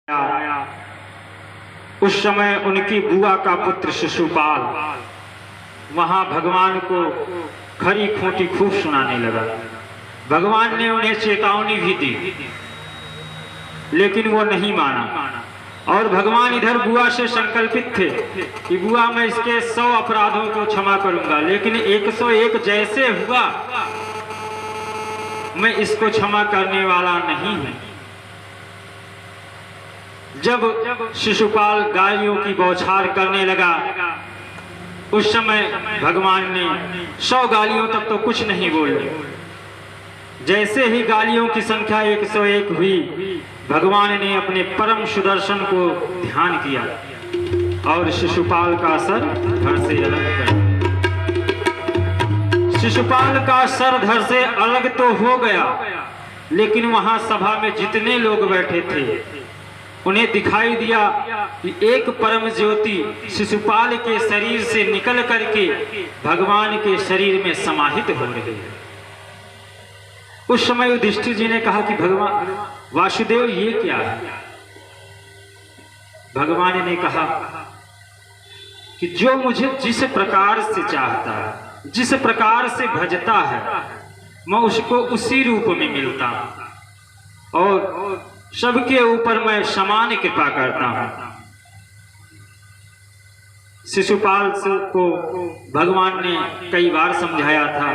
आया। उस समय उनकी बुआ का पुत्र शिशुपाल वहां भगवान को खरी खोटी खूब सुनाने लगा। भगवान ने उन्हें चेतावनी भी दी, लेकिन वो नहीं माना। और भगवान इधर बुआ से संकल्पित थे कि बुआ मैं इसके 100 अपराधों को क्षमा करूंगा, लेकिन 101 जैसे हुआ मैं इसको क्षमा करने वाला नहीं हूं। जब शिशुपाल गालियों की बौछार करने लगा, उस समय भगवान ने 100 गालियों तक तो कुछ नहीं बोले। जैसे ही गालियों की संख्या 101 हुई, भगवान ने अपने परम सुदर्शन को ध्यान किया और शिशुपाल का सर धड़ से अलग कर दिया। शिशुपाल का सर धड़ से अलग तो हो गया, लेकिन वहां सभा में जितने लोग बैठे थे उन्हें दिखाई दिया कि एक परम ज्योति शिशुपाल के शरीर से निकल करके भगवान के शरीर में समाहित हो रही है। उस समय युधिष्ठिर जी ने कहा कि भगवान वासुदेव ये क्या है? भगवान ने कहा कि जो मुझे जिस प्रकार से चाहता है, जिस प्रकार से भजता है, मैं उसको उसी रूप में मिलता हूं और सबके ऊपर मैं समान कृपा करता हूं। शिशुपाल को भगवान ने कई बार समझाया था,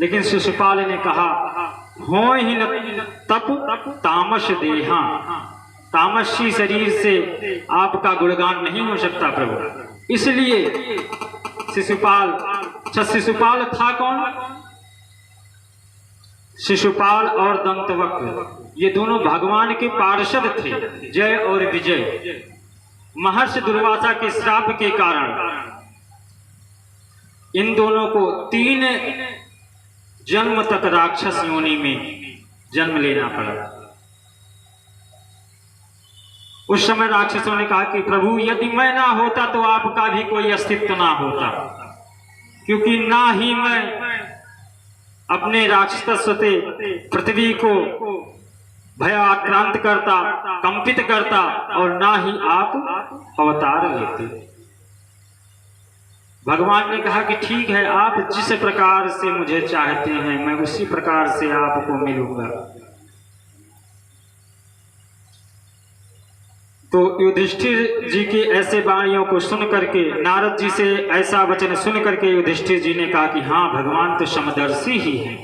लेकिन शिशुपाल ने कहा हो ही न तप तामस देहा, तामसी शरीर से आपका गुणगान नहीं हो सकता प्रभु। इसलिए शिशुपाल था कौन? शिशुपाल और दंतवक्र ये दोनों भगवान के पार्षद थे, जय और विजय। महर्षि दुर्वासा के श्राप के कारण इन दोनों को 3 जन्म तक राक्षस योनि में जन्म लेना पड़ा। उस समय राक्षसों ने कहा कि प्रभु यदि मैं ना होता तो आपका भी कोई अस्तित्व ना होता, क्योंकि ना ही मैं अपने राक्षसत्व से पृथ्वी को भयाक्रांत करता, कंपित करता, और ना ही आप अवतार लेते। भगवान ने कहा कि ठीक है, आप जिस प्रकार से मुझे चाहते हैं मैं उसी प्रकार से आपको मिलूंगा। तो युधिष्ठिर जी की ऐसे वाणियों को सुन करके, नारद जी से ऐसा वचन सुन करके युधिष्ठिर जी ने कहा कि हाँ, भगवान तो समदर्शी ही हैं,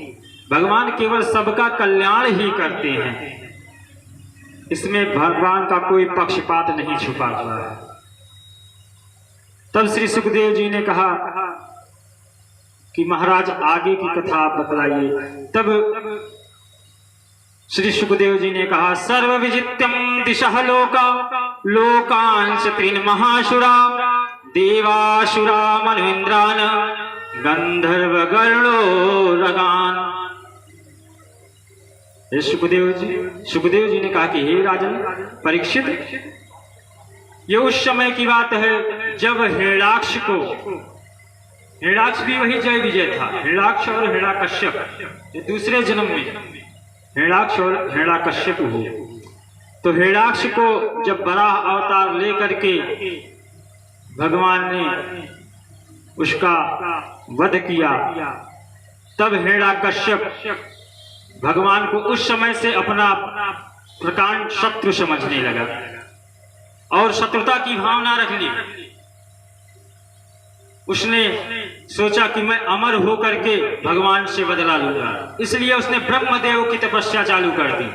भगवान केवल सबका कल्याण ही करते हैं, इसमें भगवान का कोई पक्षपात नहीं छुपा हुआ है। तब श्री सुखदेव जी ने कहा कि महाराज आगे की कथा आप बतलाइए। तब श्री सुखदेव जी ने कहा सर्व विजित्यम दिशः लोका लोकांश त्रीन महासुरा देवासुरा मनुइंद्रान गंधर्व गरुड़ो रगान। सुखदेव जी ने कहा कि हे राजन परीक्षित, ये उस समय की बात है जब हिरण्याक्ष को, हिरण्याक्ष भी वही जय विजय था, हिरण्याक्ष और हिरण्याकश्यप, ये दूसरे जन्म में हिरण्याक्ष और हिरण्याकश्यप हुए। तो हिरण्याक्ष को जब बड़ा अवतार लेकर के भगवान ने उसका वध किया, तब हिरण्याकश्यप भगवान को उस समय से अपना प्रकांड शत्रु समझने लगा और शत्रुता की भावना रख ली। उसने सोचा कि मैं अमर होकर के भगवान से बदला लूंगा, इसलिए उसने ब्रह्मदेव की तपस्या चालू कर दी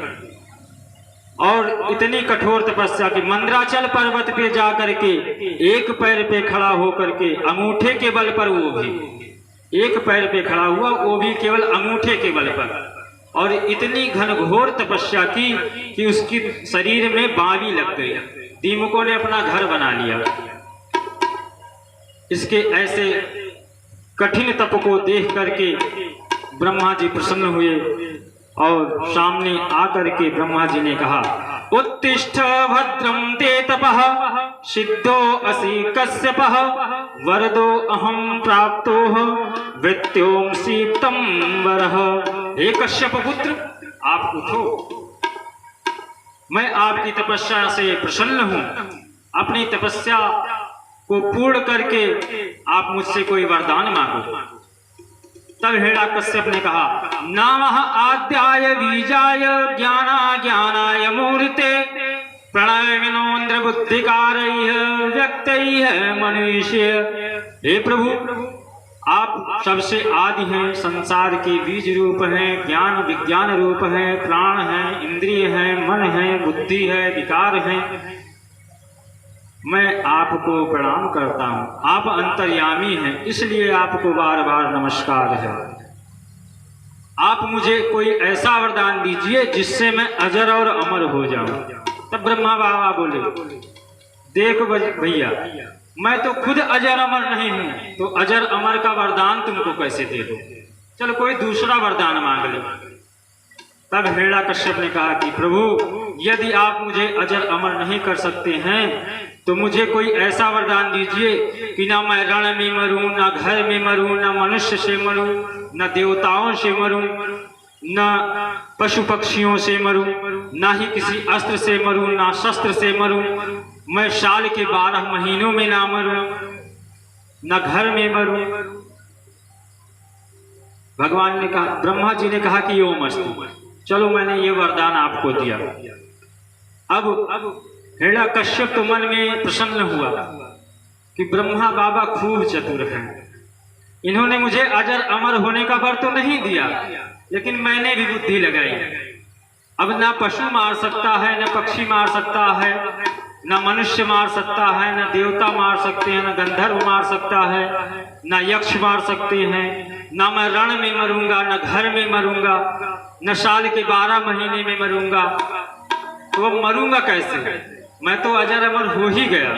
और इतनी कठोर तपस्या कि मंदराचल पर्वत पे जाकर के एक पैर पे खड़ा होकर के अंगूठे के बल पर, वो भी एक पैर पे खड़ा हुआ, वो भी केवल अंगूठे के बल पर, और इतनी घनघोर तपस्या की कि उसकी शरीर में बावी लग गई, दीमकों ने अपना घर बना लिया। इसके ऐसे कठिन तप को देख करके ब्रह्मा जी प्रसन्न हुए और सामने आकर के ब्रह्मा जी ने कहा उत्तिष्ठ भद्रम ते तपः सिद्धो असि कश्यपः वरदो अहम प्राप्तो वृत्यों सीप्तम वरः। हे कश्यप पुत्र, आप उठो, मैं आपकी तपस्या से प्रसन्न हूँ, अपनी तपस्या को पूर्ण करके आप मुझसे कोई वरदान मांगो। तब हिरण्यकश्यप ने कहा, नमः आद्याय बीजाय ज्ञानाय मूर्ते प्रणय विनोन्द्र बुद्धिकारैः व्यक्तैः मनुष्य। हे प्रभु, आप सबसे आदि हैं, संसार के बीज रूप हैं, ज्ञान विज्ञान रूप हैं, प्राण हैं, इंद्रिय हैं, मन है, बुद्धि है, विकार हैं। मैं आपको प्रणाम करता हूँ। आप अंतर्यामी हैं, इसलिए आपको बार बार नमस्कार है। आप मुझे कोई ऐसा वरदान दीजिए जिससे मैं अजर और अमर हो जाऊं। तब ब्रह्मा बाबा बोले, देख भैया, मैं तो खुद अजर अमर नहीं हूं, तो अजर अमर का वरदान तुमको कैसे दे दूं? चलो कोई दूसरा वरदान मांग लो। तब हिरण्यकश्यप ने कहा कि प्रभु, यदि आप मुझे अजर अमर नहीं कर सकते हैं तो मुझे कोई ऐसा वरदान दीजिए कि ना मैं रण में मरूं, ना घर में मरूं, ना मनुष्य से मरूं, ना देवताओं से मरूं, ना पशु पक्षियों से मरूं, ना ही किसी अस्त्र से मरूं, ना शस्त्र से मरूं। मैं साल के 12 महीनों में ना मरूं, ना घर में मरूं। भगवान ने कहा, ब्रह्मा जी ने कहा कि ओम अस्तु, चलो मैंने ये वरदान आपको दिया। अब हिरण्यकश्यप तो मन में प्रसन्न हुआ कि ब्रह्मा बाबा खूब चतुर हैं, इन्होंने मुझे अजर अमर होने का वर तो नहीं दिया, लेकिन मैंने भी बुद्धि लगाई। अब ना पशु मार सकता है, ना पक्षी मार सकता है, ना मनुष्य मार सकता है, ना देवता मार सकते हैं, ना गंधर्व मार सकता है, ना यक्ष मार सकते हैं, ना मैं रण में मरूंगा, ना घर में मरूंगा, न साल के 12 महीने में मरूंगा। तो अब मरूंगा कैसे? मैं तो अजर अमर हो ही गया।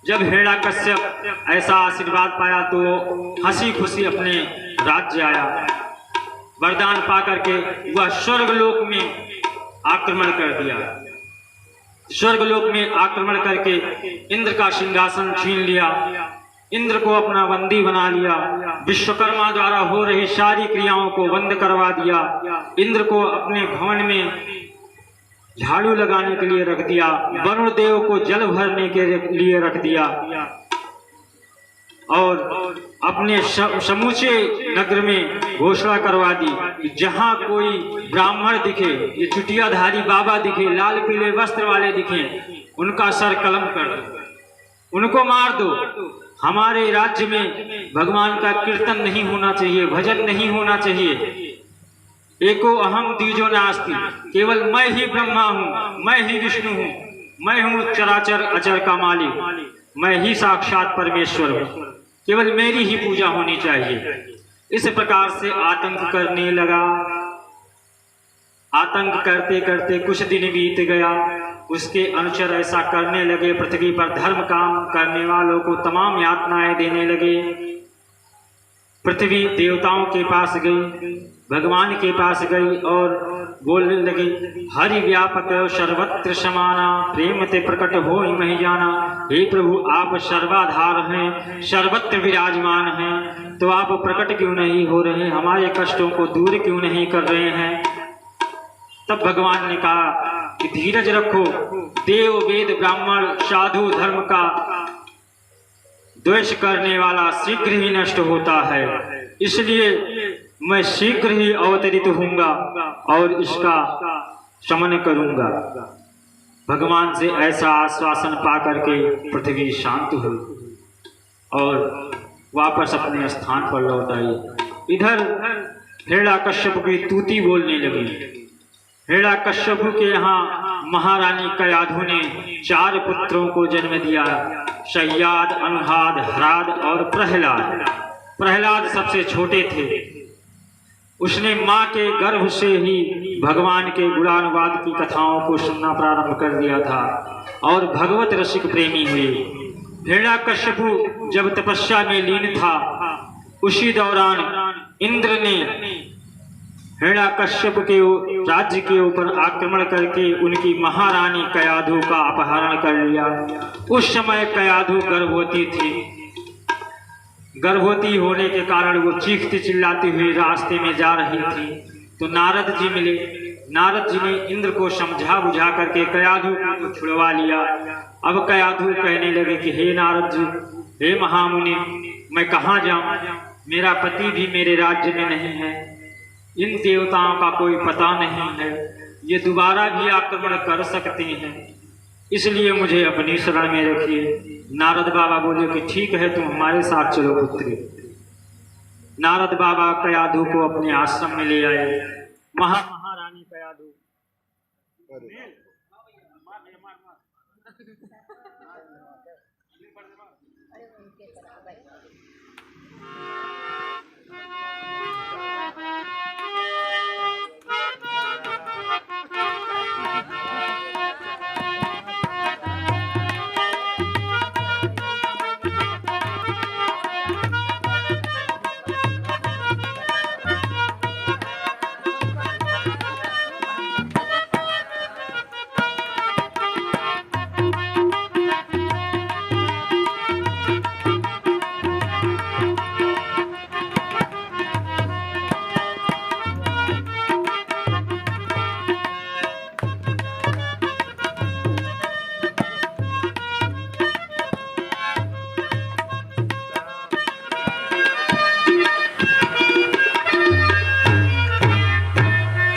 जब हिरण्यकश्यप ऐसा आशीर्वाद पाया तो हंसी खुशी अपने राज्य आया। वरदान पा करके वह स्वर्गलोक में आक्रमण कर दिया। स्वर्गलोक में आक्रमण करके इंद्र का सिंहासन छीन लिया, इंद्र को अपना बंदी बना लिया, विश्वकर्मा द्वारा हो रही सारी क्रियाओं को बंद करवा दिया, इंद्र को अपने भवन में झाड़ू लगाने के लिए रख दिया, वरुण देव को जल भरने के लिए रख दिया और अपने समूचे नगर में घोषणा करवा दी कि जहां कोई ब्राह्मण दिखे, ये चुटियाधारी बाबा दिखे, लाल पीले वस्त्र वाले दिखे, उनका सर कलम कर दो, उनको मार दो। हमारे राज्य में भगवान का कीर्तन नहीं होना चाहिए, भजन नहीं होना चाहिए। एको अहम द्विजो नास्ति, केवल मैं ही ब्रह्मा हूँ, मैं ही विष्णु हूँ, मैं हूँ चराचर अचर का मालिक, मैं ही साक्षात परमेश्वर हूँ, केवल मेरी ही पूजा होनी चाहिए। इस प्रकार से आतंक करने लगा। आतंक करते करते कुछ दिन बीत गया। उसके अनुचर ऐसा करने लगे, पृथ्वी पर धर्म काम करने वालों को तमाम यातनाएं देने लगे। पृथ्वी देवताओं के पास गई, भगवान के पास गई और बोलने लगी, हरि व्यापक सर्वत्र समाना, प्रेम ते प्रकट हो मही जाना। हे प्रभु, आप सर्वाधार हैं, सर्वत्र विराजमान हैं, तो आप प्रकट क्यों नहीं हो रहे, हमारे कष्टों को दूर क्यों नहीं कर रहे हैं? तब भगवान ने कहा कि धीरज रखो, देव वेद ब्राह्मण साधु धर्म का द्वेष करने वाला शीघ्र ही नष्ट होता है, इसलिए मैं शीघ्र ही अवतरित होऊंगा और इसका शमन करूंगा। भगवान से ऐसा आश्वासन पा करके पृथ्वी शांत हुई और वापस अपने स्थान पर लौट आई। इधर हिरण्यकश्यप की तूती बोलने लगी। हिरण्यकश्यप के यहाँ महारानी कयाधु ने 4 पुत्रों को जन्म दिया, शय्याद, अनुहाद, हराद और प्रहलाद। प्रहलाद सबसे छोटे थे। उसने माँ के गर्भ से ही भगवान के गुणानुवाद की कथाओं को सुनना प्रारंभ कर दिया था और भगवत रसिक प्रेमी हुए। हिरण्यकश्यप जब तपस्या में लीन था, उसी दौरान इंद्र ने हिरण्यकश्यप के राज्य के ऊपर आक्रमण करके उनकी महारानी कयाधु का अपहरण कर लिया। उस समय कयाधु गर्भवती थी। गर्भवती होने के कारण वो चीखती चिल्लाती हुई रास्ते में जा रही थी तो नारद जी मिले। नारद जी ने इंद्र को समझा बुझा करके कयाधु को छुड़वा लिया। अब कयाधु कहने लगे कि हे नारद जी, हे महामुनि, मैं कहाँ जाऊं? मेरा पति भी मेरे राज्य में नहीं है, इन देवताओं का कोई पता नहीं है, ये दोबारा भी आक्रमण कर सकते हैं, इसलिए मुझे अपनी शरण में रखिए। नारद बाबा बोले कि ठीक है, तुम हमारे साथ चलो पुत्री। नारद बाबा कयाधु को अपने आश्रम में ले आए। महारानी कयाधु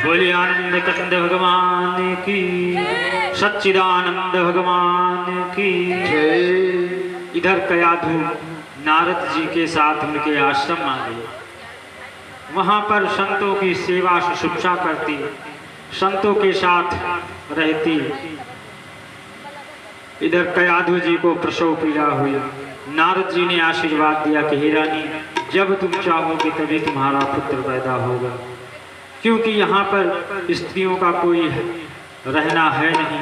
बोले आनंद कंद भगवान की, सच्चिदानंद भगवान की जय। इधर कयाधु नारद जी के साथ उनके आश्रम आ गए। वहाँ पर संतों की सेवा शुश्रूषा करती, संतों के साथ रहती। इधर कयाधु जी को प्रसव पीड़ा हुई। नारद जी ने आशीर्वाद दिया कि हे रानी, जब तुम चाहोगे तभी तुम्हारा पुत्र पैदा होगा, क्योंकि यहाँ पर स्त्रियों का कोई रहना है नहीं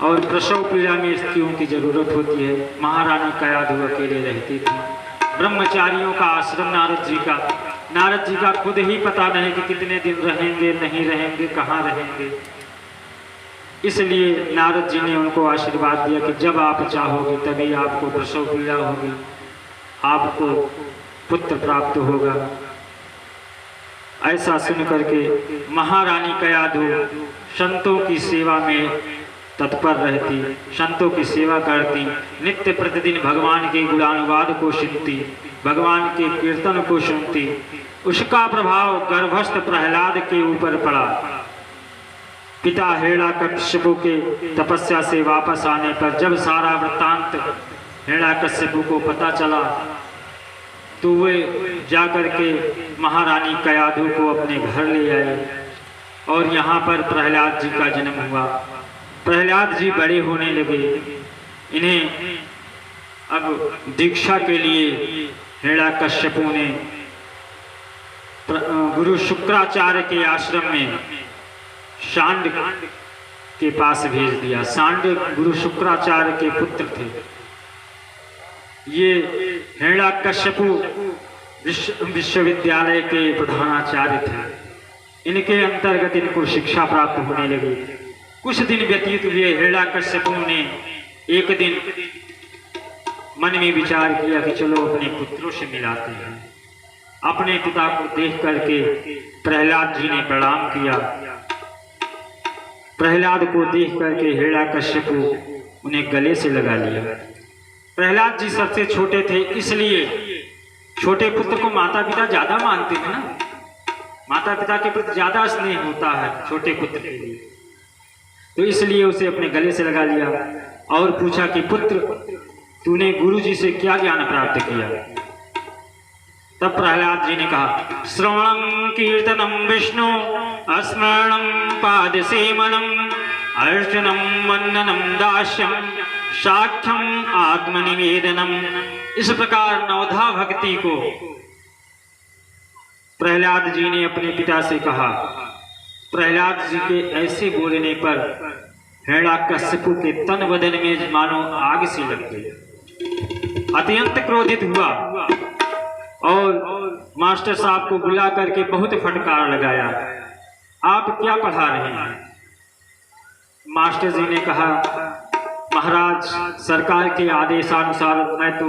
और प्रसव पीड़ा में स्त्रियों की जरूरत होती है। महारानी कयाधु अकेले रहती थी। ब्रह्मचारियों का आश्रम नारद जी का खुद ही पता नहीं कि कितने दिन रहेंगे, नहीं रहेंगे, कहाँ रहेंगे। इसलिए नारद जी ने उनको आशीर्वाद दिया कि जब आप चाहोगे तभी आपको प्रसव पीड़ा होगी, आपको पुत्र प्राप्त होगा। ऐसा सुन करके महारानी कयाधु संतों की सेवा में तत्पर रहती, संतों की सेवा करती, नित्य प्रतिदिन भगवान के गुणानुवाद को सुनती, भगवान के कीर्तन को सुनती। उसका प्रभाव गर्भस्थ प्रहलाद के ऊपर पड़ा। पिता हिरण्याकश्यपु के तपस्या से वापस आने पर जब सारा वृत्तांत हिरण्याकश्यपु को पता चला तो वे जाकर के महारानी कयाधु को अपने घर ले आए और यहाँ पर प्रहलाद जी का जन्म हुआ। प्रहलाद जी बड़े होने लगे। इन्हें अब दीक्षा के लिए हिरण्याकश्यपु ने गुरु शुक्राचार्य के आश्रम में सांड के पास भेज दिया। सांड गुरु शुक्राचार्य के पुत्र थे। ये हिरण्याकश्यपु विश्वविद्यालय के प्रधानाचार्य थे। इनके अंतर्गत इनको शिक्षा प्राप्त होने लगी। कुछ दिन व्यतीत हुए। हिरण्याकश्यपु ने एक दिन मन में विचार किया कि चलो अपने पुत्रों से मिलाते हैं। अपने पिता को देख करके प्रहलाद जी ने प्रणाम किया। प्रहलाद को देख करके हिरण्याकश्यपु उन्हें गले से लगा लिया। प्रहलाद जी सबसे छोटे थे, इसलिए छोटे पुत्र को माता पिता ज्यादा मानते हैं ना, माता पिता के प्रति ज्यादा स्नेह होता है छोटे पुत्र के लिए, तो इसलिए उसे अपने गले से लगा लिया और पूछा कि पुत्र, तूने गुरु जी से क्या ज्ञान प्राप्त किया? तब प्रहलाद जी ने कहा, श्रवणम कीर्तनम विष्णु, स्मरणम पाद सेवनम, अर्चनम वंदनम दास्यम, साख्यम आत्मनिवेदनम। इस प्रकार नवधा भक्ति को प्रहलाद जी ने अपने पिता से कहा। प्रहलाद जी के ऐसे बोलने पर हिरण्याकश्यपु के तन बदन में मानो आग सी लग गई। अत्यंत क्रोधित हुआ और मास्टर साहब को बुला करके बहुत फटकार लगाया। आप क्या पढ़ा रहे हैं? मास्टर जी ने कहा, महाराज, सरकार के आदेशानुसार मैं तो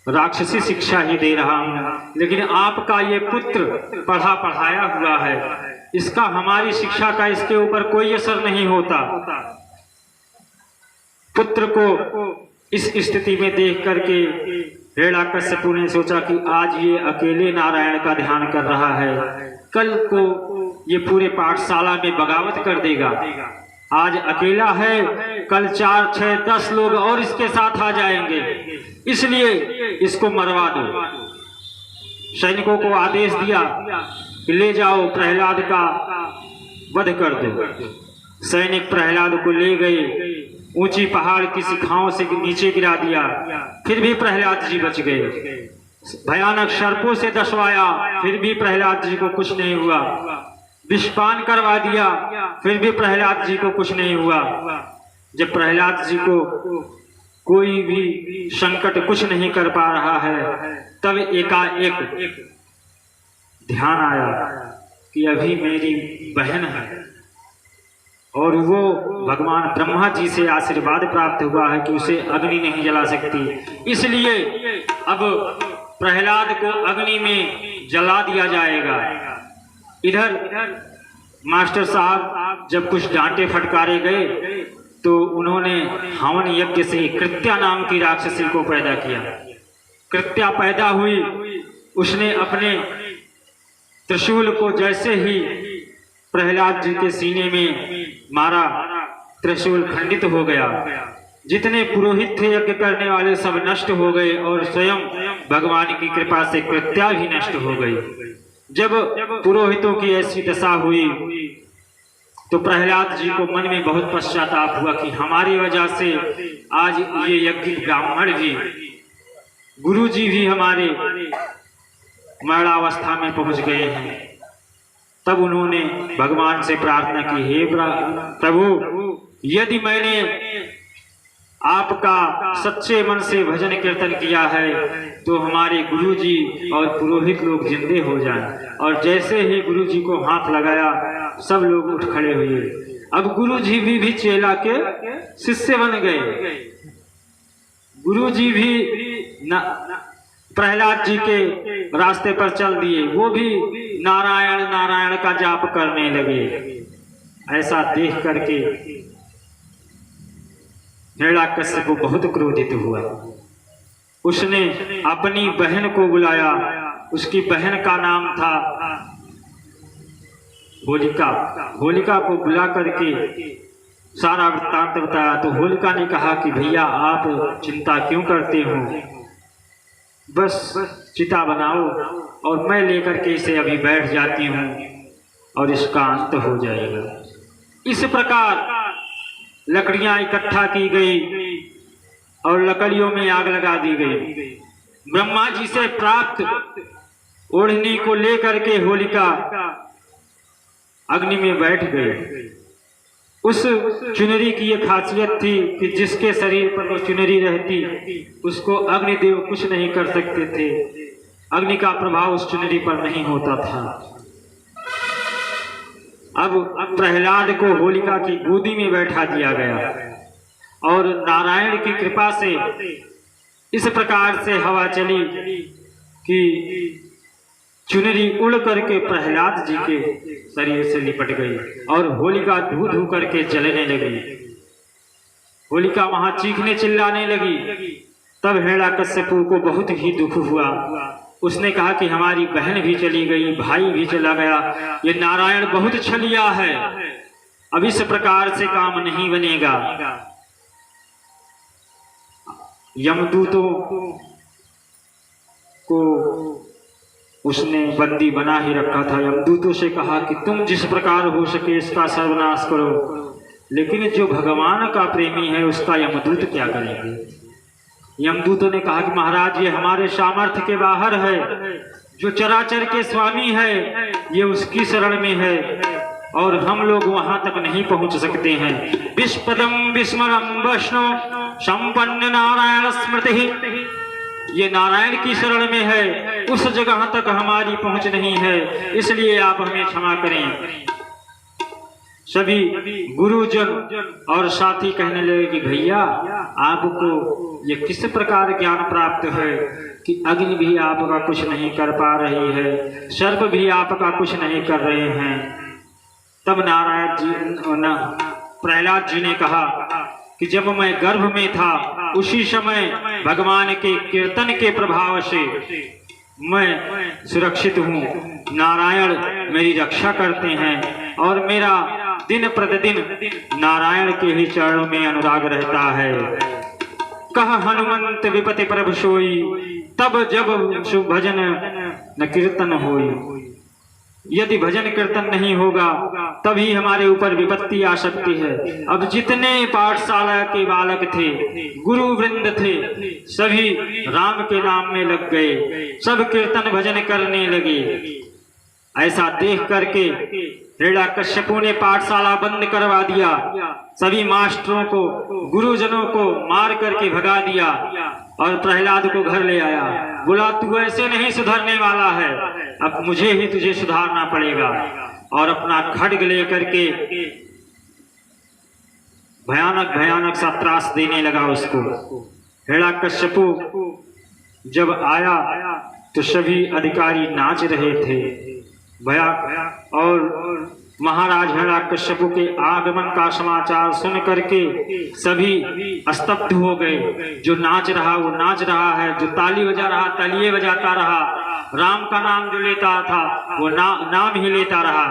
राक्षसी शिक्षा ही दे रहा हूँ, लेकिन आपका ये पुत्र पढ़ा पढ़ाया हुआ है, इसका हमारी शिक्षा का इसके ऊपर कोई असर नहीं होता। पुत्र को इस स्थिति में देख करके हिरण्याकश्यपु ने सोचा कि आज ये अकेले नारायण का ध्यान कर रहा है, कल को ये पूरे पाठशाला में बगावत कर देगा। आज अकेला है, कल 4, 6, 10 लोग और इसके साथ आ जाएंगे, इसलिए इसको मरवा दो। सैनिकों को आदेश दिया कि ले जाओ, प्रहलाद का वध कर दो। सैनिक प्रहलाद को ले गए, ऊंची पहाड़ की शिखाओं से नीचे गिरा दिया, फिर भी प्रहलाद जी बच गए। भयानक सर्पों से दसवाया, फिर भी प्रहलाद जी को कुछ नहीं हुआ। विषपान करवा दिया, फिर भी प्रहलाद जी को कुछ नहीं हुआ। जब प्रहलाद जी को कोई भी संकट कुछ नहीं कर पा रहा है, तब एकाएक ध्यान आया कि अभी मेरी बहन है और वो भगवान ब्रह्मा जी से आशीर्वाद प्राप्त हुआ है कि उसे अग्नि नहीं जला सकती, इसलिए अब प्रहलाद को अग्नि में जला दिया जाएगा। इधर मास्टर साहब जब कुछ डांटे फटकारे गए तो उन्होंने हवन यज्ञ से कृत्या नाम की राक्षसी को पैदा किया। कृत्या पैदा हुई, उसने अपने त्रिशूल को जैसे ही प्रहलाद जी के सीने में मारा, त्रिशूल खंडित हो गया। जितने पुरोहित थे यज्ञ करने वाले सब नष्ट हो गए और स्वयं भगवान की कृपा से कृत्या भी नष्ट हो गई। जब पुरोहितों की ऐसी दशा हुई तो प्रहलाद जी को मन में बहुत पश्चाताप हुआ कि हमारी वजह से आज ये यज्ञ ब्राह्मण भी, गुरु जी भी हमारे मरणावस्था में पहुंच गए हैं। तब उन्होंने भगवान से प्रार्थना की, हे प्रभु, यदि मैंने आपका सच्चे मन से भजन कीर्तन किया है तो हमारे गुरु जी और पुरोहित लोग जिंदे हो जाएं। और जैसे ही गुरु जी को हाथ लगाया सब लोग उठ खड़े हुए। अब गुरु जी भी चेला के शिष्य बन गए। गुरु जी भी प्रहलाद जी के रास्ते पर चल दिए, वो भी नारायण नारायण का जाप करने लगे। ऐसा देख करके हिरण्याकश्यपु बहुत क्रोधित हुआ। उसने अपनी बहन को बुलाया, उसकी बहन का नाम था होलिका। होलिका को बुला करके सारा वृत्तांत बताया तो होलिका ने कहा कि भैया आप चिंता क्यों करते हो, बस चिता बनाओ और मैं लेकर के इसे अभी बैठ जाती हूँ और इसका अंत हो जाएगा। इस प्रकार लकड़ियां इकट्ठा की गई और लकड़ियों में आग लगा दी गई। ब्रह्मा जी से प्राप्त ओढ़नी को लेकर के होलिका अग्नि में बैठ गई। उस चुनरी की यह खासियत थी कि जिसके शरीर पर वो चुनरी रहती उसको अग्निदेव कुछ नहीं कर सकते थे। अग्नि का प्रभाव उस चुनरी पर नहीं होता था। अब प्रहलाद को होलिका की गोदी में बैठा दिया गया और नारायण की कृपा से इस प्रकार से हवा चली कि चुनरी उड़ करके प्रहलाद जी के शरीर से लिपट गई और होलिका धू धू करके जलने लगी। होलिका वहां चीखने चिल्लाने लगी। तब हिरण्याकश्यपु को बहुत ही दुख हुआ। उसने कहा कि हमारी बहन भी चली गई, भाई भी चला गया, ये नारायण बहुत छलिया है, अब इस प्रकार से काम नहीं बनेगा। यमदूतों को उसने बंदी बना ही रखा था। यमदूतों से कहा कि तुम जिस प्रकार हो सके इसका सर्वनाश करो, लेकिन जो भगवान का प्रेमी है उसका यमदूत क्या करेंगे। यमदूतों ने कहा कि महाराज ये हमारे सामर्थ्य के बाहर है, जो चराचर के स्वामी है ये उसकी शरण में है और हम लोग वहां तक नहीं पहुंच सकते हैं। विस्पदम विस्मरम वैष्णो संपन्न नारायण स्मृति, ये नारायण की शरण में है, उस जगह तक हमारी पहुंच नहीं है, इसलिए आप हमें क्षमा करें। सभी गुरुजन और साथी कहने लगे कि भैया आपको ये किस प्रकार ज्ञान प्राप्त है कि अग्नि भी आपका कुछ नहीं कर पा रही है, सर्प भी आपका कुछ नहीं कर रहे हैं, तब नारायण जी प्रहलाद जी ने कहा कि जब मैं गर्भ में था उसी समय भगवान के कीर्तन के प्रभाव से मैं सुरक्षित हूँ। नारायण मेरी रक्षा करते हैं और मेरा दिन प्रतिदिन नारायण के ही चरणों में अनुराग रहता है। कह हनुमंत विपति प्रभु सोई, तब जब शुभ भजन न कीर्तन होई। यदि भजन कीर्तन नहीं होगा तभी हमारे ऊपर विपत्ति आ सकती है। अब जितने पाठशाला के बालक थे, गुरु वृंद थे, सभी राम के नाम में लग गए, सब कीर्तन भजन करने लगे। ऐसा देख करके हिरण्याकश्यपु ने पाठशाला बंद करवा दिया, सभी मास्टरों को, गुरुजनों को मार करके भगा दिया और प्रहलाद को घर ले आया। बोला तू ऐसे नहीं सुधरने वाला है, अब मुझे ही तुझे सुधारना पड़ेगा। और अपना खड्ग लेकर के भयानक भयानक सा त्रास देने लगा उसको। हिरण्याकश्यपु जब आया तो सभी अधिकारी नाच रहे थे भया, और महाराज हिरण्याकश्यपु के आगमन का समाचार सुन करके सभी स्तब्ध हो गए। जो नाच रहा वो नाच रहा है, जो ताली बजा रहा तालियां बजाता रहा, राम का नाम जो लेता था वो नाम ही लेता रहा।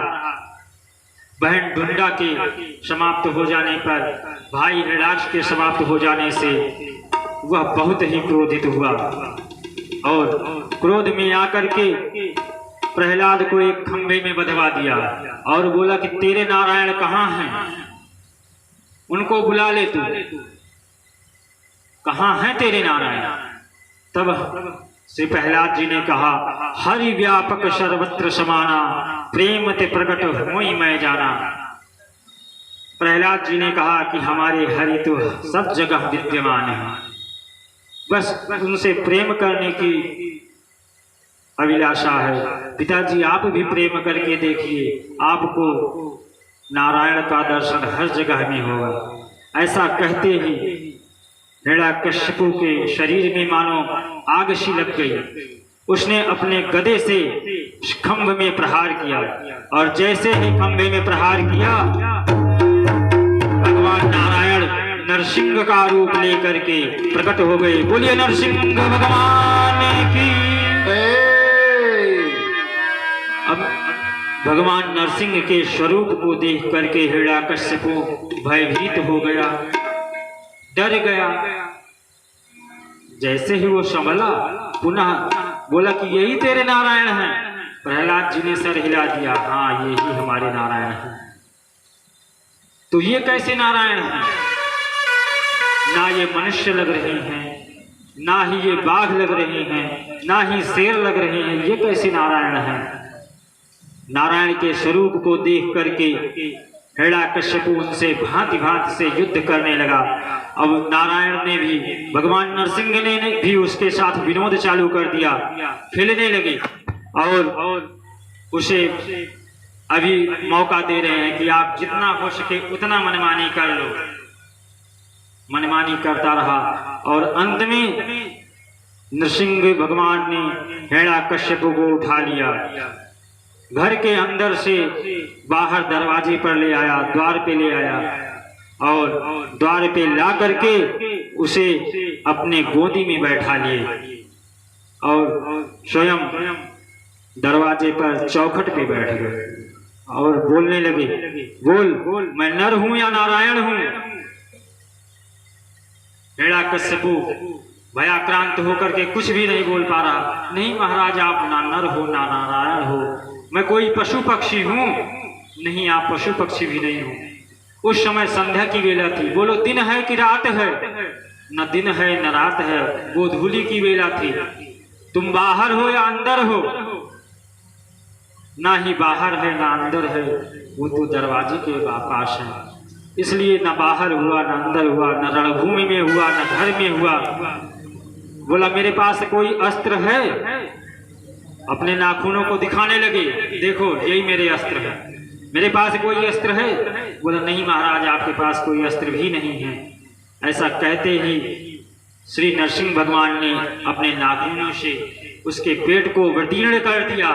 बहन ढूंढा के समाप्त हो जाने पर, भाई हिरण्याक्ष के समाप्त हो जाने से वह बहुत ही क्रोधित हुआ और क्रोध में आकर के प्रहलाद को एक खंभे में बंधवा दिया और बोला कि तेरे नारायण कहाँ हैं, उनको बुला ले, तू कहाँ हैं तेरे नारायण। तब श्री प्रहलाद जी ने कहा हरि व्यापक सर्वत्र समाना, प्रेम ते प्रकट होई मैं जाना। प्रहलाद जी ने कहा कि हमारे हरि तो सब जगह विद्यमान है, बस उनसे प्रेम करने की अभिलाषा है। पिताजी आप भी प्रेम करके देखिए, आपको नारायण का दर्शन हर जगह में होगा। ऐसा कहते ही हिरण्याकश्यपु के शरीर में मानो आग सी लग गई। उसने अपने गदे से खंभ में प्रहार किया और जैसे ही खंभे में प्रहार किया, भगवान नारायण नरसिंह का रूप लेकर के प्रकट हो गए। बोलिए नरसिंह भगवान की। अब भगवान नरसिंह के स्वरूप को देख करके हिरण्याकश्यपु भयभीत हो गया, डर गया। जैसे ही वो संभला, पुनः बोला कि यही तेरे नारायण हैं। प्रहलाद जी ने सर हिला दिया, हाँ यही हमारे नारायण हैं। तो ये कैसे नारायण हैं? ना ये मनुष्य लग रहे हैं, ना ही ये बाघ लग रहे हैं, ना ही शेर लग रहे हैं, ये कैसे नारायण हैं? नारायण के स्वरूप को देख करके हिरण्याकश्यपु उनसे भांति भांति से युद्ध करने लगा। अब नारायण ने भी, भगवान नरसिंह ने भी उसके साथ विनोद चालू कर दिया, खेलने लगे और उसे अभी मौका दे रहे हैं कि आप जितना हो सके उतना मनमानी कर लो। मनमानी करता रहा और अंत में नरसिंह भगवान ने हिरण्याकश्यपु को उठा लिया, घर के अंदर से बाहर दरवाजे पर ले आया, द्वार पे ले आया और द्वार पे ला करके उसे अपने गोदी में बैठा लिए और स्वयं दरवाजे पर चौखट पे बैठ गए और बोलने लगे, बोल मैं नर हूं या नारायण हूं। हिरण्याकश्यपु भयाक्रांत होकर के कुछ भी नहीं बोल पा रहा। नहीं महाराज, आप ना नर हो ना नारायण हो, मैं कोई पशु पक्षी हूं? नहीं, आप पशु पक्षी भी नहीं हो। उस समय संध्या की वेला थी। बोलो दिन है कि रात है? न दिन है न रात है, गोधूली की वेला थी। तुम बाहर हो या अंदर हो? ना ही बाहर है ना अंदर है, वो तो दरवाजे के पास है। इसलिए न बाहर हुआ न अंदर हुआ, न रणभूमि में हुआ न घर में हुआ। बोला मेरे पास कोई अस्त्र है? अपने नाखूनों को दिखाने लगे, देखो यही मेरे अस्त्र है। मेरे पास कोई अस्त्र है? बोला नहीं महाराज, आपके पास कोई अस्त्र भी नहीं है। ऐसा कहते ही श्री नरसिंह भगवान ने अपने नाखूनों से उसके पेट को विदीर्ण कर दिया।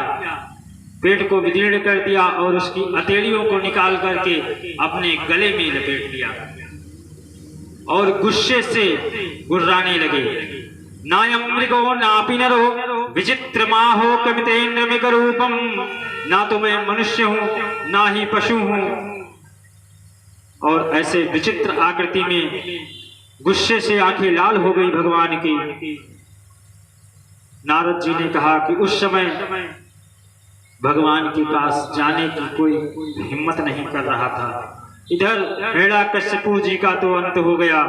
पेट को विदीर्ण कर दिया और उसकी हथेलियों को निकाल करके अपने गले में लपेट लिया और गुस्से से गुर्राने लगे। नायम मृगो नापि नरो विचित्र माहो कमितेन्द्र मृग रूपम, ना तो मैं मनुष्य हूं ना ही पशु हूं। और ऐसे विचित्र आकृति में गुस्से से आंखें लाल हो गई भगवान की। नारद जी ने कहा कि उस समय भगवान के पास जाने की कोई हिम्मत नहीं कर रहा था। इधर हिरण्यकश्यपु जी का तो अंत हो गया,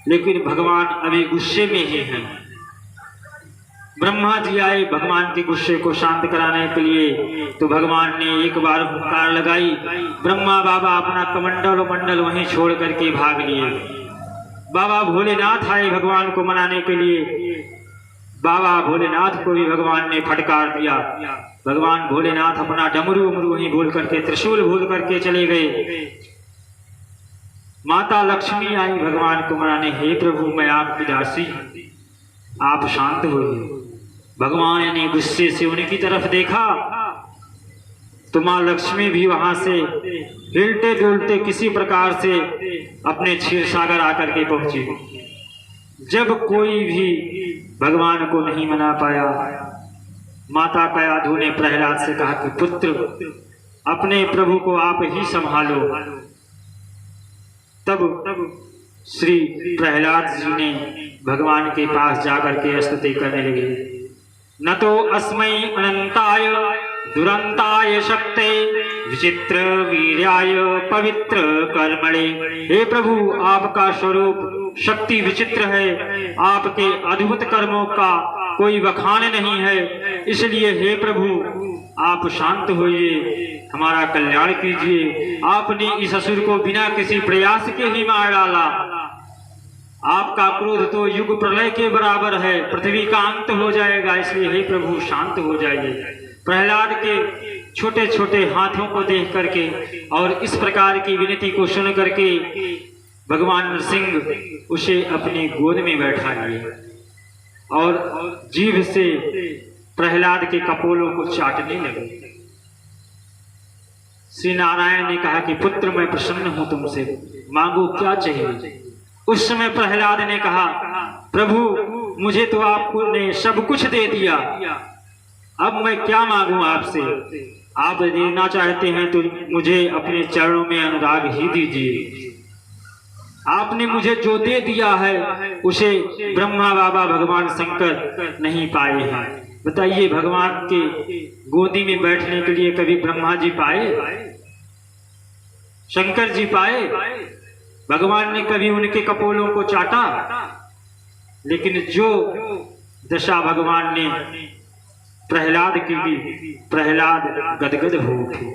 लेकिन भगवान अभी गुस्से में ही हैं। ब्रह्मा जी आए भगवान के गुस्से को शांत कराने के लिए, तो भगवान ने एक बार हुंकार लगाई। ब्रह्मा बाबा अपना कमंडल मंडल वहीं छोड़ करके भाग लिए। बाबा भोलेनाथ आए भगवान को मनाने के लिए। बाबा भोलेनाथ को भी भगवान ने फटकार दिया। भगवान भोलेनाथ अपना डमरू उमरू वहीं बोल करके, त्रिशूल भूल करके चले गए। माता लक्ष्मी आई भगवान को मनाने। हे प्रभु, मैं आपकी दासी, आप शांत होइए। भगवान ने गुस्से से उनकी तरफ देखा तो माँ लक्ष्मी भी वहां से हिलते डुलते किसी प्रकार से अपने क्षीर सागर आकर के पहुंची। जब कोई भी भगवान को नहीं मना पाया, माता कयाधु ने प्रहलाद से कहा कि पुत्र, अपने प्रभु को आप ही संभालो। तब श्री प्रहलाद जी ने भगवान के पास जाकर के स्तुति करने लगे। न तो अस्मै अनंताय दुरंताय शक्ते विचित्र वीर्याय पवित्र कर्मणे। हे प्रभु, आपका स्वरूप शक्ति विचित्र है, आपके अद्भुत कर्मों का कोई बखान नहीं है। इसलिए हे प्रभु, आप शांत होइए, हमारा कल्याण कीजिए। आपने इस असुर को बिना किसी प्रयास के ही मार डाला। आपका क्रोध तो युग प्रलय के बराबर है, पृथ्वी का अंत हो जाएगा। इसलिए हे प्रभु, शांत हो जाइए। प्रहलाद के छोटे छोटे हाथों को देख करके और इस प्रकार की विनती को सुन करके भगवान नरसिंह उसे अपनी गोद में बैठा लिए और जीभ से प्रहलाद के कपोलों को चाटने लगे। श्री नारायण ने कहा कि पुत्र, मैं प्रसन्न हूं तुमसे, मांगो क्या चाहिए। उस समय प्रहलाद ने कहा, प्रभु, मुझे तो आपने सब कुछ दे दिया, अब मैं क्या मांगूं आपसे। आप देना चाहते हैं तो मुझे अपने चरणों में अनुराग ही दीजिए। आपने मुझे जो दे दिया है उसे ब्रह्मा बाबा भगवान शंकर नहीं पाए हैं। बताइए, भगवान के गोदी में बैठने के लिए कभी ब्रह्मा जी पाए, शंकर जी पाए? भगवान ने कभी उनके कपोलों को चाटा? लेकिन जो दशा भगवान ने प्रहलाद की, प्रहलाद गदगद हो उठे।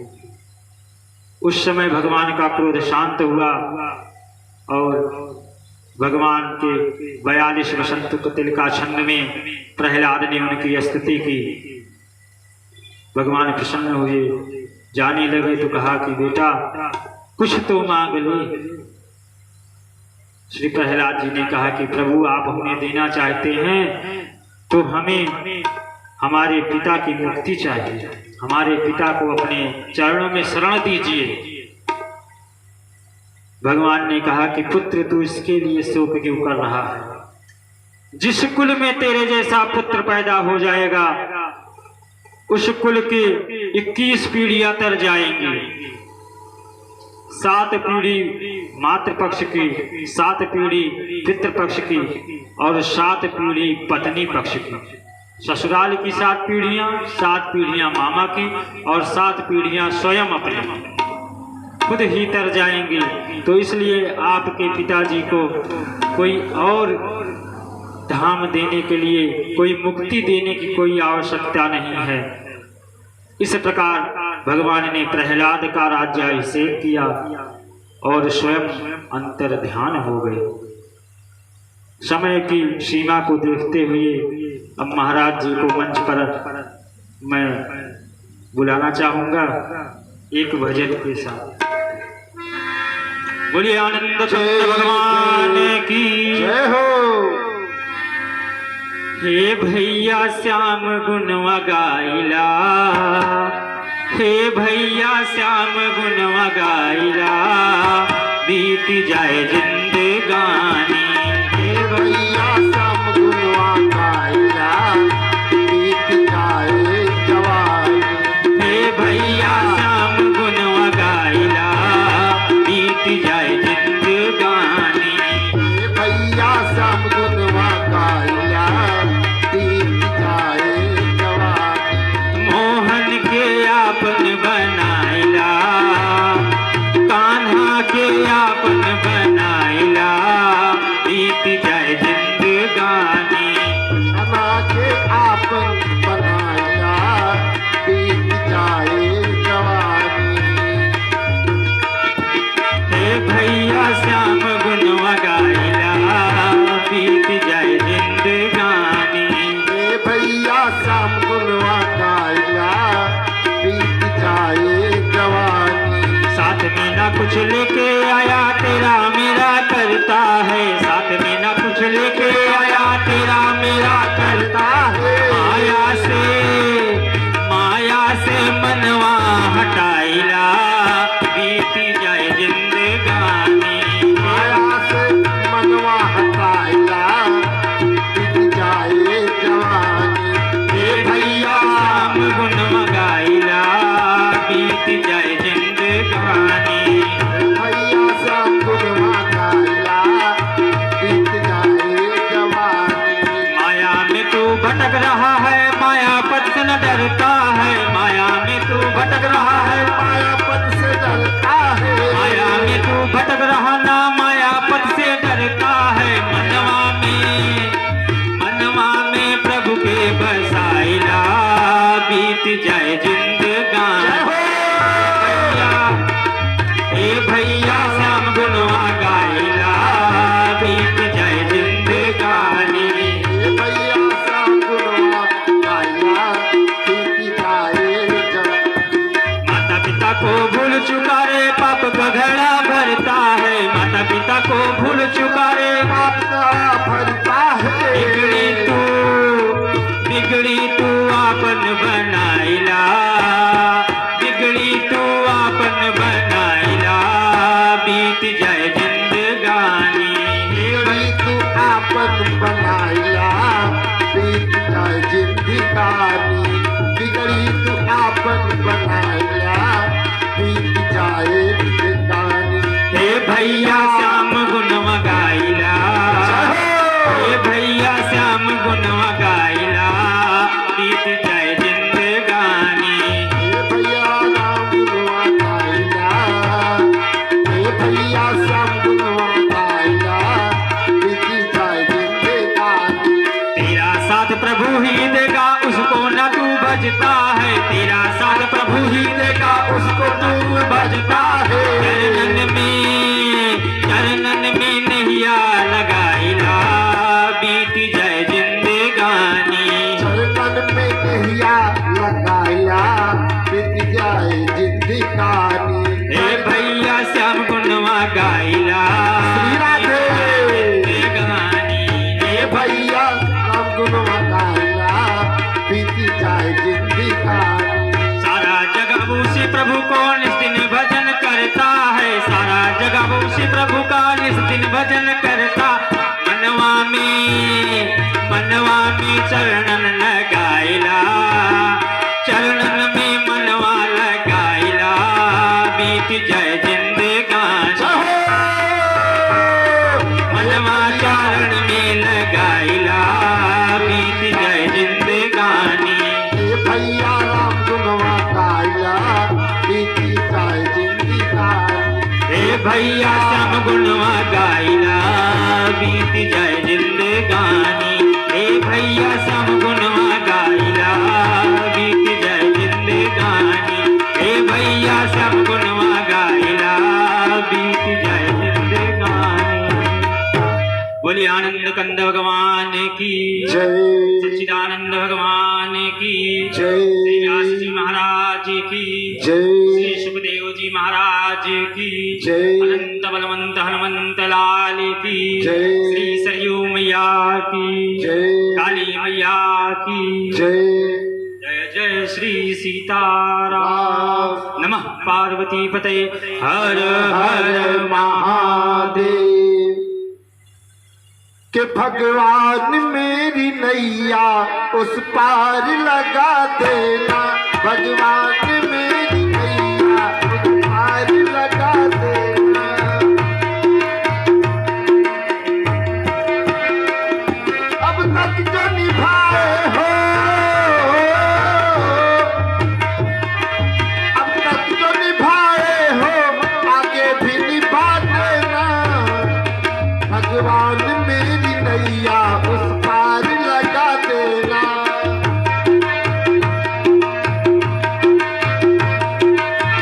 उस समय भगवान का क्रोध शांत हुआ और भगवान के 42 वसंत तिल का छंद में प्रहलाद ने उनकी स्तुति की। भगवान प्रसन्न हुए, जाने लगे तो कहा कि बेटा, कुछ तो मांग ले। श्री प्रहलाद जी ने कहा कि प्रभु, आप हमें देना चाहते हैं तो हमें हमारे पिता की मुक्ति चाहिए, हमारे पिता को अपने चरणों में शरण दीजिए। भगवान ने कहा कि पुत्र, तू इसके लिए शोक क्यों कर रहा है? जिस कुल में तेरे जैसा पुत्र पैदा हो जाएगा, उस कुल की 21 पीढ़ियां तर जाएंगी। 7 पीढ़ी मातृपक्ष की, 7 पीढ़ी पितृपक्ष की और 7 पीढ़ी पत्नी पक्ष की। ससुराल की 7 पीढ़ियां, 7 पीढ़ियां मामा की और 7 पीढ़ियां स्वयं अपने खुद ही तर जाएंगी। तो इसलिए आपके पिताजी को कोई और धाम देने के लिए, कोई मुक्ति देने की कोई आवश्यकता नहीं है। इस प्रकार भगवान ने प्रहलाद का राज्याभिषेक किया और स्वयं अंतर ध्यान हो गए। समय की सीमा को देखते हुए अब महाराज जी को मंच पर मैं बुलाना चाहूंगा एक भजन के साथ। बोलिए आनंद चंद्र भगवान की जय हो। हे भैया श्याम गुण गाइला, हे भैया श्याम गुनवा गाइला बीत जाए जिंदगानी। हे भैया श्याम गुनवा गाइला बीत जाए जवानी। हे भैया श्याम गुनवा गाइला बीत जाए जिंदगानी। हे भैया श्याम गुनवा गाइला बीत जाए जवानी। मोहन के आपन बनाइला कान्हा के आपन बनाइला बीत जाए जिंदगानी। सना के आपन बनाया बीत जाए जवानी। हे भैया श्याम गुनवा गाइला बीत जाए जिंदगानी। हे भैया श्याम गुनवा गाइला बीत जाए जवानी। साथ में ना कुछ लेके आया तेरा मेरा करता है। साथ में ना कुछ लेके आया तेरा मेरा करता है। माया से मनवा हटाइला बीत जाए जिंदगानी। माया से मनवा हटाइला बीत जाए जवानी। हे भैया श्याम गुनवा गाइला बीत जाए जिंदगानी। भैया श्याम गुनवा गाइला बीत जाए जवानी। माया में तू भटक रहा है माया पथ से न डरता है। माया में तू भटक रहा है माया पद से डरता है। माया में तू भटक रहा ना माया पथ से डरता है। मनवा में प्रभु के बसाइला बीत जाए जिंदगानी। हे भैया श्याम गुनवा गाइला बीत जाए जिंदगानी। हे भैया श्याम गुनवा गाइला बीत जाए जवानी। माता पिता को भूल चुका रे पाप का घड़ा भरता है। माता पिता को भूल चुका रे आपका भरता है। बिगड़ी तू आपन बनाइला बिगड़ी तू आपन बनाइला बीत जाए जिंदगानी। बिगड़ी तू आपन बनाइला बीत जाए जिंदगानी। बिगड़ी तू आपन बनाइला बीत जाए जिंदगानी। हे भैया श्याम गुनवा गाइला हे भैया श्याम गुनवा गाइला बीत जाए जिंदगानी। हे भैया राम गुनवा गाइला। हे भैया श्याम गुनवा गाइला बीत जाए जिंदगानी। तेरा साथ प्रभु ही देगा उसको न तू भजता है। तेरा साथ प्रभु ही देगा उसको तू भजता है। चरणन में नैया लगाइला बीत जाए जिंदगानी। चरणन में नैया लगाइला बीत जाए जिंदगानी। हे भैया श्याम गुनवा गाइला श्री राधे। जिंदगानी। हे भैया श्याम गुनवा गाइला बीत जाए जिंदगानी। सारा जगह उसी प्रभु को निस दिन भजन करता है। सारा जगह उसी प्रभु का निस दिन भजन करता। मनवा में चरणन लगाइला चरणन में मनवा लगाइला बीत जाए जिंदगानी। मनवा चरण में लगाइला बीत जाए जिंदगानी। हे भैया राम गुनवा गाइला बीत जाए जिंदगानी। हे भैया श्याम गुनवा गाइला बीत जाए जिंदगानी। हे भैया श्याम गुनवा गाइला बीत जाए जिंदगानी। हे भैया श्याम गुनवा गाइला बीत जाए जिंदगानी। बोलिए आनंद कंद भगवान की जय। सच्चिदानंद भगवान की जय। श्री व्यास जी महाराज की जय। श्री सुखदेव जी महाराज की जय। अनंत बलवंत हनुमंत लाल की जय। श्री सरयू मैया की जय। काली मैया की जय। जय जय श्री सीताराम। नमः पार्वती पतये हर हर महादेव। के भगवान मेरी नैया उस पार लगा देना, भगवान मेरी नैया उस पार लगा देना। अब तक जो निभाए हो, अब तक जो निभाए हो आगे भी निभा देना, भगवान मेरी नैया उस पार लगा देना।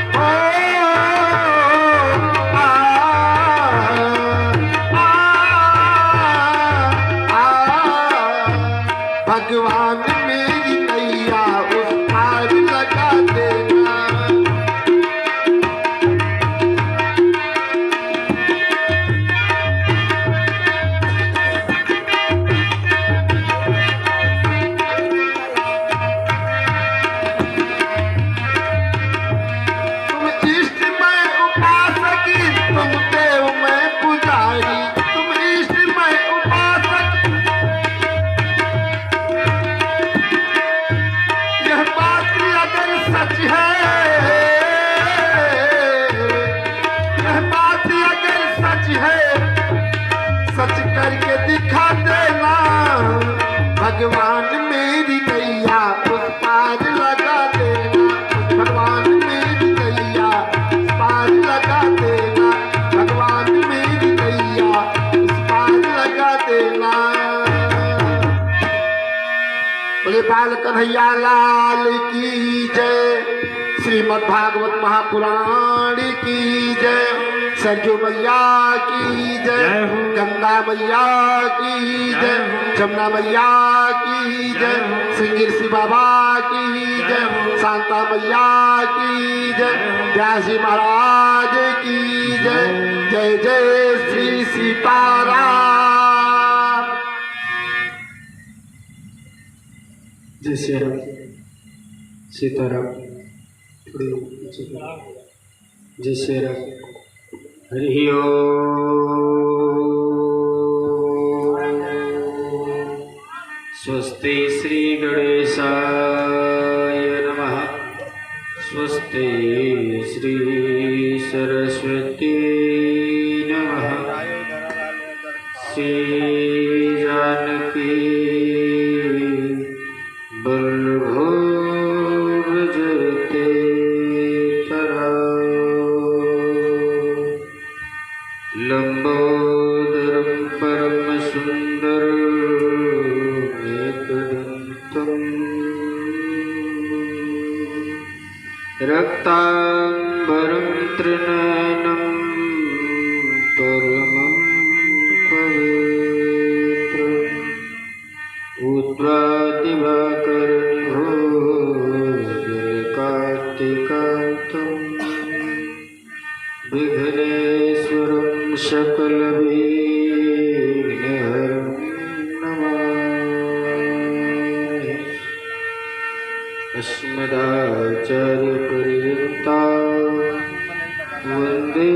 ओ, आ, आ, भगवान मेरी नैया उस पार लगा देना। सच करके दिखा देना, भगवान मेरी नैया उस पार लगा देना, भगवान मेरी नैया उस पार लगा देना, भगवान मेरी नैया उस पार लगा देना। बोले बाल कन्हैया लाल की जय, श्रीमद् भागवत महापुराण की जय, सरजू मैया की जय, गंगा मैया की जय, जमुना मैया की जय, सिंगिर शिव बाबा की जय, शांता मैया की जय, व्यास जी महाराज की जय। जय जय श्री सीताराम। जय श्री राम सीताराम। जय श्री राम। हरि ओम। स्वस्ति श्री गणेशाय नमः। स्वस्ति श्री सरस्वती नमः। श्री जानकी बल्लभोजते लंबोदरं परम सुंदरं एकदंतं रक्तांबरं त्रिनयनं परमं पवित्रम् उद्वादिवाकरनिभोजलकार्तिकान्तं विघ्नेश्वरं सकलविघ्नहरं नमामि। अस्मदाचार्यपर्यन्तां वन्दे